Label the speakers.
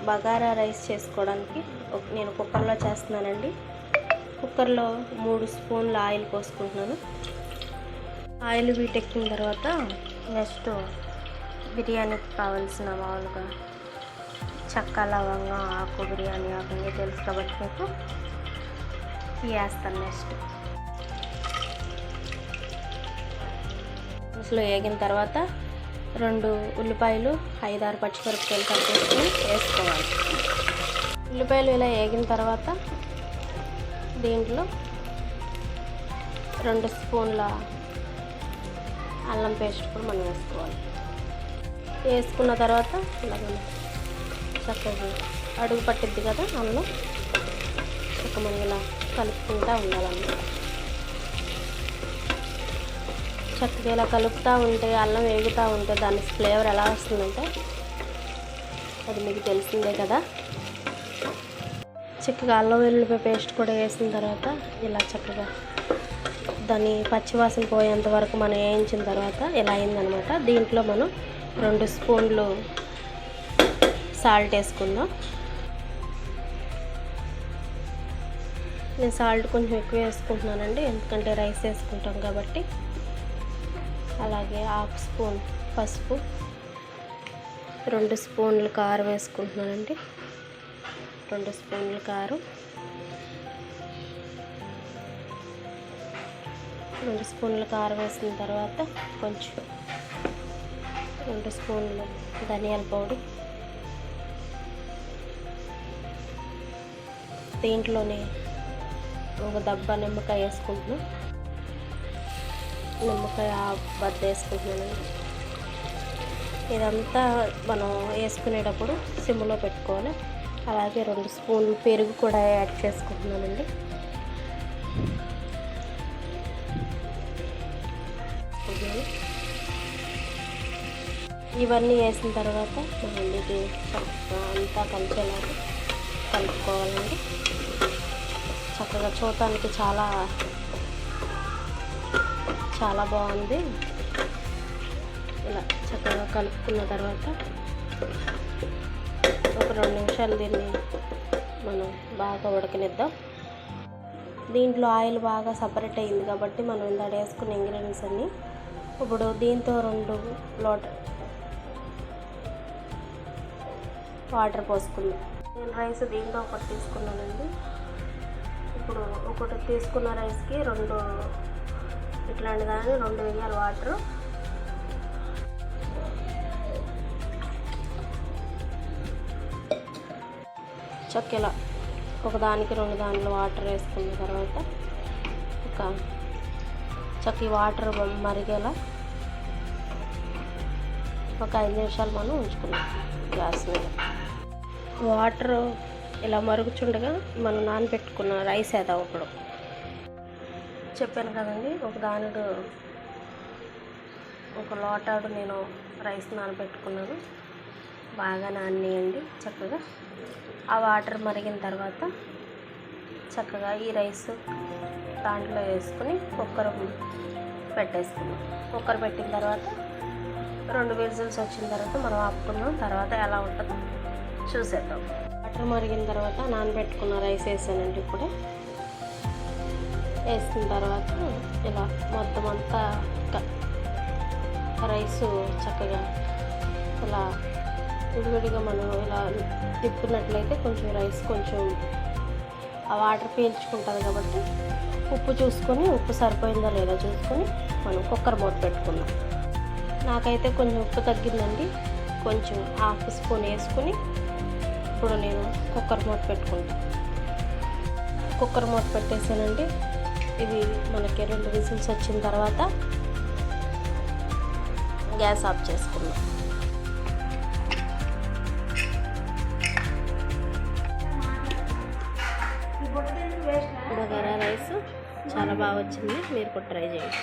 Speaker 1: Bagara rice చేసుకోవడానికి నేను కుక్కర్లో చేస్తున్నానండి. కుక్కర్లో 3 స్పూన్ల ఆయిల్ పోసుకుంటున్నాను. ఆయిల్ వీటెక్కిన తర్వాత నెక్స్ట్ బిర్యానీకి కావాల్సిన మామూలుగా చెక్క, లవంగ, ఆకు, బిర్యానీ ఆకు అన్నీ తెలుసు కాబట్టి మీకు వేస్తాను. నెక్స్ట్ అసలు వేగిన తర్వాత 2 ఉల్లిపాయలు, 5-6 పచ్చిమిరపకాయలు కట్ చేసుకొని వేసుకోవాలి. ఉల్లిపాయలు ఇలా వేగిన తర్వాత దీంట్లో 2 స్పూన్ల అల్లం పేస్ట్ కూడా మనం వేసుకోవాలి. వేసుకున్న తర్వాత ఇలా చక్కగా అడుగు పట్టిద్ది కదా అల్లం, చక్కగా మనం ఇలా కలుపుకుంటూ ఉండాలన్నమాట. చక్కగా ఇలా కలుపుతూ ఉంటే అల్లం వేగుతూ ఉంటే దాని ఫ్లేవర్ ఎలా వస్తుందంటే అది మీకు తెలిసిందే కదా. చక్కగా అల్లం వెల్లుల్లిపాయ పేస్ట్ కూడా వేసిన తర్వాత ఇలా చక్కగా దాన్ని పచ్చివాసన పోయేంత వరకు మనం వేయించిన తర్వాత ఇలా అయిందనమాట. దీంట్లో మనం 2 స్పూన్లు సాల్ట్ వేసుకుందాం. నేను సాల్ట్ కొంచెం ఎక్కువ వేసుకుంటున్నానండి, ఎందుకంటే రైస్ వేసుకుంటాం కాబట్టి. అలాగే 1/2 స్పూన్ పసుపు, 2 స్పూన్లు కారం వేసుకుంటున్నానండి. 2 స్పూన్లు కారం, 2 స్పూన్లు కారం వేసిన తర్వాత కొంచెం 2 స్పూన్లు ధనియాల పౌడర్, దీంట్లోనే ఒక దబ్బా నిమ్మకాయ వేసుకుంటున్నాం. నిమ్మకాయ బద్ద వేసుకుంటున్నానండి. ఇదంతా మనం వేసుకునేటప్పుడు సిమ్లో పెట్టుకోవాలి. అలాగే 2 స్పూన్లు పెరుగు కూడా యాడ్ చేసుకుంటున్నానండి. ఇవన్నీ వేసిన తర్వాత మనం ఇది అంతా కలిసేలాగా కలుపుకోవాలండి. చక్కగా చూడటానికి చాలా బాగుంది. ఇలా చక్కగా కలుపుకున్న తర్వాత ఒక 2 నిమిషాలు దీన్ని మనం బాగా ఉడకనిద్దాం. దీంట్లో ఆయిల్ బాగా సపరేట్ అయింది కాబట్టి మనం ఇందాక వేసుకున్న ఇంగ్రీడియంట్స్ అన్నీ ఇప్పుడు దీంతో 2 లోటా వాటర్ పోసుకుందాం. నేను రైస్ దీంట్లో ఒకటి తీసుకున్నానండి. ఇప్పుడు ఒకటి తీసుకున్న రైస్కి 2 ఇట్లాంటి దాన్ని 2 వేయాలి వాటర్. చక్కెల ఒకదానికి 2 దాంట్లో వాటర్ వేసుకున్న తర్వాత ఈ వాటర్ మరిగేలా ఒక 5 నిమిషాలు మనం ఉంచుకున్నాం గ్యాస్ మీద. వాటర్ ఇలా మరుగుచుండగా మనం నానబెట్టుకున్న రైస్ వేద్దాం. ఇప్పుడు చెప్పాను కదండి, ఒక లోటాడు నేను రైస్ నానబెట్టుకున్నాను. బాగా నానేయండి చక్కగా. ఆ వాటర్ మరిగిన తర్వాత చక్కగా ఈ రైస్ దాంట్లో వేసుకుని కుక్కర్ పెట్టేసుకున్నాం. కుక్కర్ పెట్టిన తర్వాత 2 విజిల్స్ వచ్చిన తర్వాత మనం ఆపుకున్నాం. తర్వాత ఎలా ఉంటుందో చూసేద్దాం. వాటర్ మరిగిన తర్వాత నానబెట్టుకున్న రైస్ వేసానండి. ఇప్పుడు వేసిన తర్వాత ఇలా మొత్తం అంతా రైసు చక్కగా ఇలా విడివిడిగా మనం ఇలా తిప్పినట్లయితే కొంచెం రైస్ కొంచెం ఆ వాటర్ పీల్చుకుంటుంది కాబట్టి ఉప్పు చూసుకొని, ఉప్పు సరిపోయిందో లేదో చూసుకొని మనం కుక్కర్ మూత పెట్టుకున్నాం. నాకైతే కొంచెం ఉప్పు తగ్గిందండి. కొంచెం 1/2 స్పూన్ వేసుకుని ఇప్పుడు నేను కుక్కర్ మూత పెట్టుకుంటాను. కుక్కర్ మూత పెట్టేసానండి. ఇది మనకి 2 విజిల్స్ వచ్చిన తర్వాత గ్యాస్ ఆఫ్ చేసుకున్నాం. బగారా రైస్ చాలా బాగా వచ్చింది. మీరు కూడా ట్రై చేయండి.